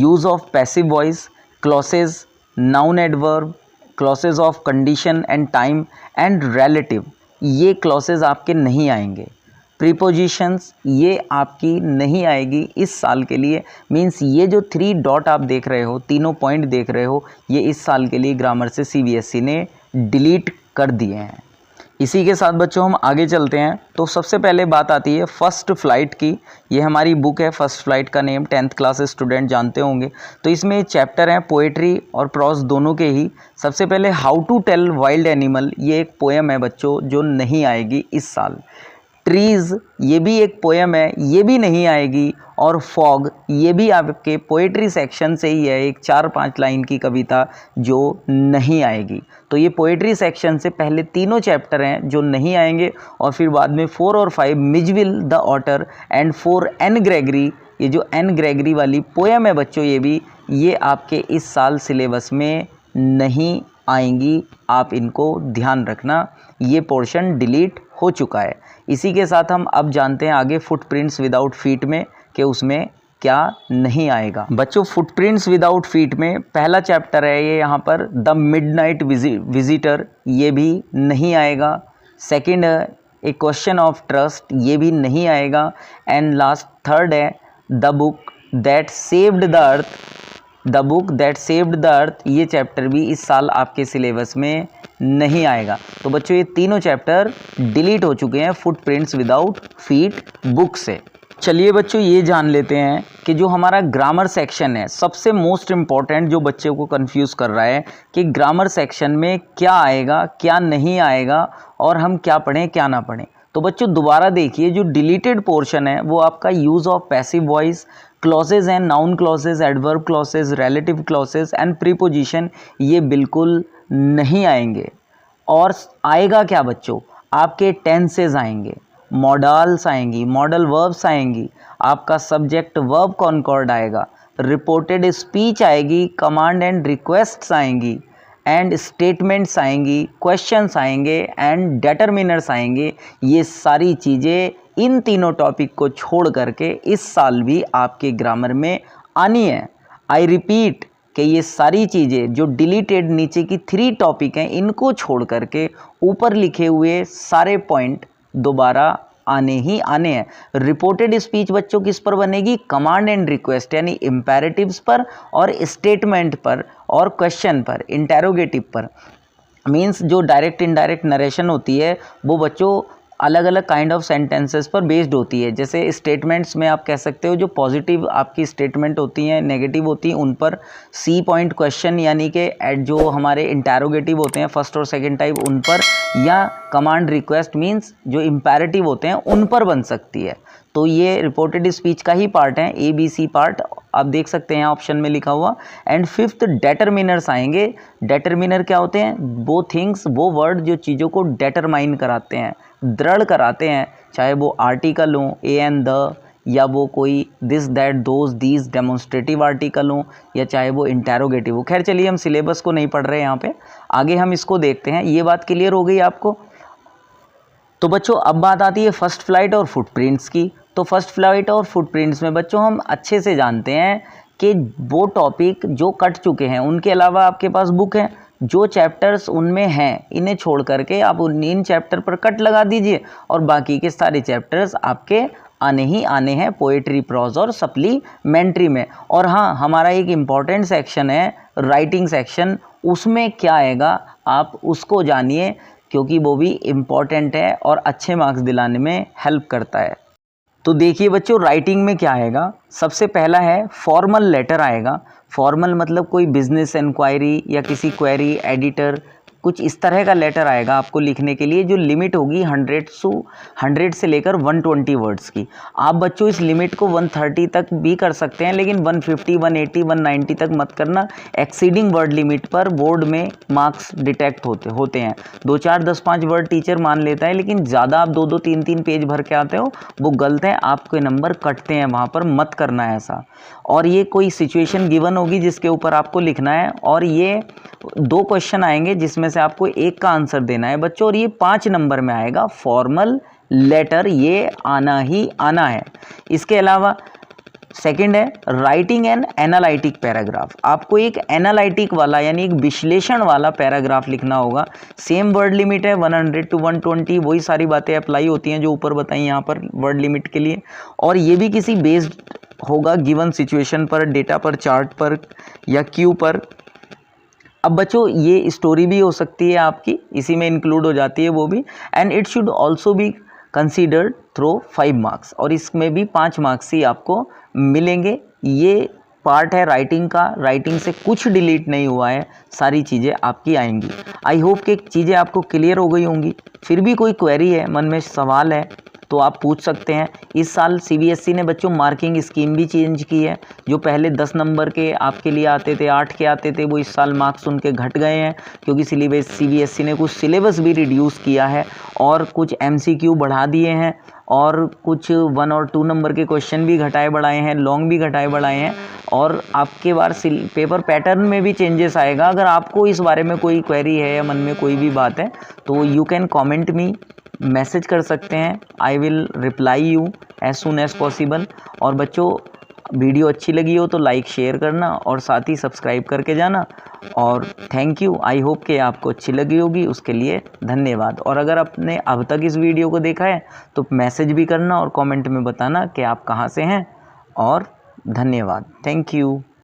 Use of passive voice, clauses, noun adverb, clauses of condition and time and relative, ये clauses आपके नहीं आएंगे। Prepositions ये आपकी नहीं आएगी इस साल के लिए। मींस ये जो 3 डॉट आप देख रहे हो, तीनों पॉइंट देख रहे हो, ये इस साल के लिए ग्रामर से सीबीएसई ने डिलीट कर दिए हैं। इसी के साथ बच्चों हम आगे चलते हैं। तो सबसे पहले बात आती है फर्स्ट फ्लाइट की। ये हमारी बुक है फर्स्ट फ्लाइट का नेम 10th क्लास स्टूडेंट जानते होंगे। तो इसमें चैप्टर हैं पोएट्री और प्रोज दोनों के ही। सबसे पहले how to tell wild animal, ये एक पोएम है बच्चों जो नहीं आएगी इस साल। ट्रीज़ ये भी एक पोएम है, ये भी नहीं आएगी। और फॉग ये भी आपके पोएट्री सेक्शन से ही है, एक 4-5 लाइन की कविता जो नहीं आएगी। तो ये पोएट्री सेक्शन से पहले तीनों चैप्टर हैं जो नहीं आएंगे। और फिर बाद में 4 और 5 मिजविल the author and 4 N Gregory, ये जो एन ग्रेगरी वाली पोएम है बच्चों ये आपके इस साल सिलेबस में नहीं आएंगी। आप इनको ध्यान रखना, ये पोर्शन डिलीट हो चुका है। इसी के साथ हम अब जानते हैं आगे फुटप्रिंट्स विदाउट फीट में कि उसमें क्या नहीं आएगा। बच्चों फुटप्रिंट्स विदाउट फीट में पहला चैप्टर है ये यहाँ पर द मिडनाइट विजिटर, ये भी नहीं आएगा। सेकंड है ए क्वेश्चन ऑफ ट्रस्ट, ये भी नहीं आएगा। एंड लास्ट थर्ड है the book that saved the earth, the book that saved the earth, ये चैप्टर भी इस साल आपके सिलेबस में नहीं आएगा। तो बच्चों ये तीनों चैप्टर डिलीट हो चुके हैं फुटप्रिंट्स विदाउट फीट बुक से। चलिए बच्चों ये जान लेते हैं कि जो हमारा ग्रामर सेक्शन है, सबसे मोस्ट इम्पॉर्टेंट जो बच्चों को कंफ्यूज कर रहा है कि ग्रामर सेक्शन में क्या आएगा क्या नहीं आएगा और हम क्या पढ़ें क्या ना पढ़ें। तो बच्चों दोबारा देखिए, जो डिलीटेड पोर्शन है वो आपका use of passive voice, clauses हैं, noun clauses, adverb clauses, relative clauses and preposition, ये बिल्कुल नहीं आएंगे। और आएगा क्या बच्चों, आपके टेंसेज आएंगे, मॉडल्स आएंगी, मॉडल वर्ब्स आएंगी, आपका सब्जेक्ट वर्ब कॉनकॉर्ड आएगा, रिपोर्टेड स्पीच आएगी, कमांड एंड रिक्वेस्ट्स आएंगी एंड स्टेटमेंट्स आएंगी, क्वेश्चंस आएंगे एंड डिटरमिनर्स आएंगे। ये सारी चीज़ें इन तीनों टॉपिक को छोड़ करके इस साल भी आपके ग्रामर में आनी है। आई रिपीट कि ये सारी चीज़ें जो डिलीटेड नीचे की 3 टॉपिक हैं, इनको छोड़ करके ऊपर लिखे हुए सारे पॉइंट दोबारा आने ही आने हैं। रिपोर्टेड स्पीच बच्चों किस पर बनेगी, कमांड एंड रिक्वेस्ट यानी इम्पेरेटिव्स पर और स्टेटमेंट पर और क्वेश्चन पर, इंटेरोगेटिव पर। मीन्स जो डायरेक्ट इनडायरेक्ट नरेशन होती है वो बच्चों अलग अलग काइंड ऑफ सेंटेंसेस पर बेस्ड होती है। जैसे स्टेटमेंट्स में आप कह सकते हो जो पॉजिटिव आपकी स्टेटमेंट होती हैं, नेगेटिव होती हैं, उन पर सी पॉइंट क्वेश्चन यानी कि जो हमारे इंटेरोगेटिव होते हैं फर्स्ट और सेकंड टाइप उन पर, या कमांड रिक्वेस्ट मींस जो इम्पेरेटिव होते हैं उन पर बन सकती है। तो ये रिपोर्टेड स्पीच का ही पार्ट है, ABC पार्ट आप देख सकते हैं ऑप्शन में लिखा हुआ। एंड 5th डेटरमिनर्स आएंगे। डेटरमिनर क्या होते हैं, वो थिंग्स, वो वर्ड जो चीज़ों को डेटरमाइन कराते हैं, दृढ़ कराते हैं, चाहे वो आर्टिकल हो ए एंड द, या वो कोई this that those these demonstrative article हो, या चाहे वो इंटेरोगेटिव हो। खैर चलिए हम सिलेबस को नहीं पढ़ रहे हैं यहाँ पे, आगे हम इसको देखते हैं। ये बात क्लियर हो गई आपको। तो बच्चों अब बात आती है फर्स्ट फ्लाइट और फुटप्रिंट्स की। तो फर्स्ट फ्लाइट और फुटप्रिंट्स में बच्चों हम अच्छे से जानते हैं कि वो टॉपिक जो कट चुके हैं, उनके अलावा आपके पास बुक है, जो चैप्टर्स उनमें हैं इन्हें छोड़ करके आप इन चैप्टर पर कट लगा दीजिए और बाकी के सारे चैप्टर्स आपके आने ही आने हैं पोएट्री, प्रोज और सप्लीमेंट्री में। और हाँ, हमारा एक इम्पॉर्टेंट सेक्शन है राइटिंग सेक्शन, उसमें क्या आएगा आप उसको जानिए क्योंकि वो भी इम्पॉर्टेंट है और अच्छे मार्क्स दिलाने में हेल्प करता है। तो देखिए बच्चों राइटिंग में क्या आएगा। सबसे पहला है फॉर्मल लेटर आएगा। फॉर्मल मतलब कोई बिजनेस इंक्वायरी या किसी क्वेरी, एडिटर, कुछ इस तरह का लेटर आएगा आपको लिखने के लिए, जो लिमिट होगी 100 से लेकर 120 वर्ड्स की। आप बच्चों इस लिमिट को 130 तक भी कर सकते हैं, लेकिन 150, 180, 190 तक मत करना। एक्सीडिंग वर्ड लिमिट पर बोर्ड में मार्क्स डिटेक्ट होते हैं। 2, 4, 10, 5 वर्ड टीचर मान लेता है, लेकिन ज़्यादा आप 2, 3 पेज भर के आते हो वो गलत है, आपके नंबर कटते हैं, वहाँ पर मत करना है ऐसा। और ये कोई सिचुएशन गिवन होगी जिसके ऊपर आपको लिखना है, और ये 2 क्वेश्चन आएंगे जिसमें से आपको एक का आंसर देना है बच्चों, और ये 5 नंबर में आएगा फॉर्मल लेटर, ये आना ही आना है। इसके अलावा सेकंड है राइटिंग एन एनालिटिक पैराग्राफ। आपको एक एनालिटिक वाला यानी एक विश्लेषण वाला पैराग्राफ लिखना होगा। सेम वर्ड लिमिट है 100 to 120, वही सारी बातें अप्लाई होती हैं जो ऊपर बताई यहाँ पर वर्ड लिमिट के लिए। और ये भी किसी बेस्ड होगा गिवन सिचुएशन पर, डेटा पर, चार्ट पर या क्यू पर। अब बच्चों ये स्टोरी भी हो सकती है आपकी, इसी में इंक्लूड हो जाती है वो भी। And it should also be considered through 5 marks, और इसमें भी 5 मार्क्स ही आपको मिलेंगे। ये पार्ट है राइटिंग का, राइटिंग से कुछ डिलीट नहीं हुआ है, सारी चीज़ें आपकी आएंगी। आई होप कि चीज़ें आपको क्लियर हो गई होंगी। फिर भी कोई क्वेरी है, मन में सवाल है तो आप पूछ सकते हैं। इस साल सीबीएसई ने बच्चों मार्किंग स्कीम भी चेंज की है। जो पहले 10 नंबर के आपके लिए आते थे, 8 के आते थे, वो इस साल मार्क्स उनके घट गए हैं, क्योंकि सीबीएसई ने कुछ सिलेबस भी रिड्यूस किया है और कुछ एमसीक्यू बढ़ा दिए हैं और कुछ 1 और 2 नंबर के क्वेश्चन भी घटाए बढ़ाए हैं, लॉन्ग भी घटाए बढ़ाए हैं। और आपके बार पेपर पैटर्न में भी चेंजेस आएगा। अगर आपको इस बारे में कोई क्वेरी है या मन में कोई भी बात है तो you can comment me, message कर सकते हैं। I will reply you as soon as possible. और बच्चों वीडियो अच्छी लगी हो तो लाइक शेयर करना और साथ ही सब्सक्राइब करके जाना। और थैंक यू, आई होप कि आपको अच्छी लगी होगी, उसके लिए धन्यवाद। और अगर आपने अब तक इस वीडियो को देखा है तो मैसेज भी करना और कमेंट में बताना कि आप कहाँ से हैं। और धन्यवाद, थैंक यू।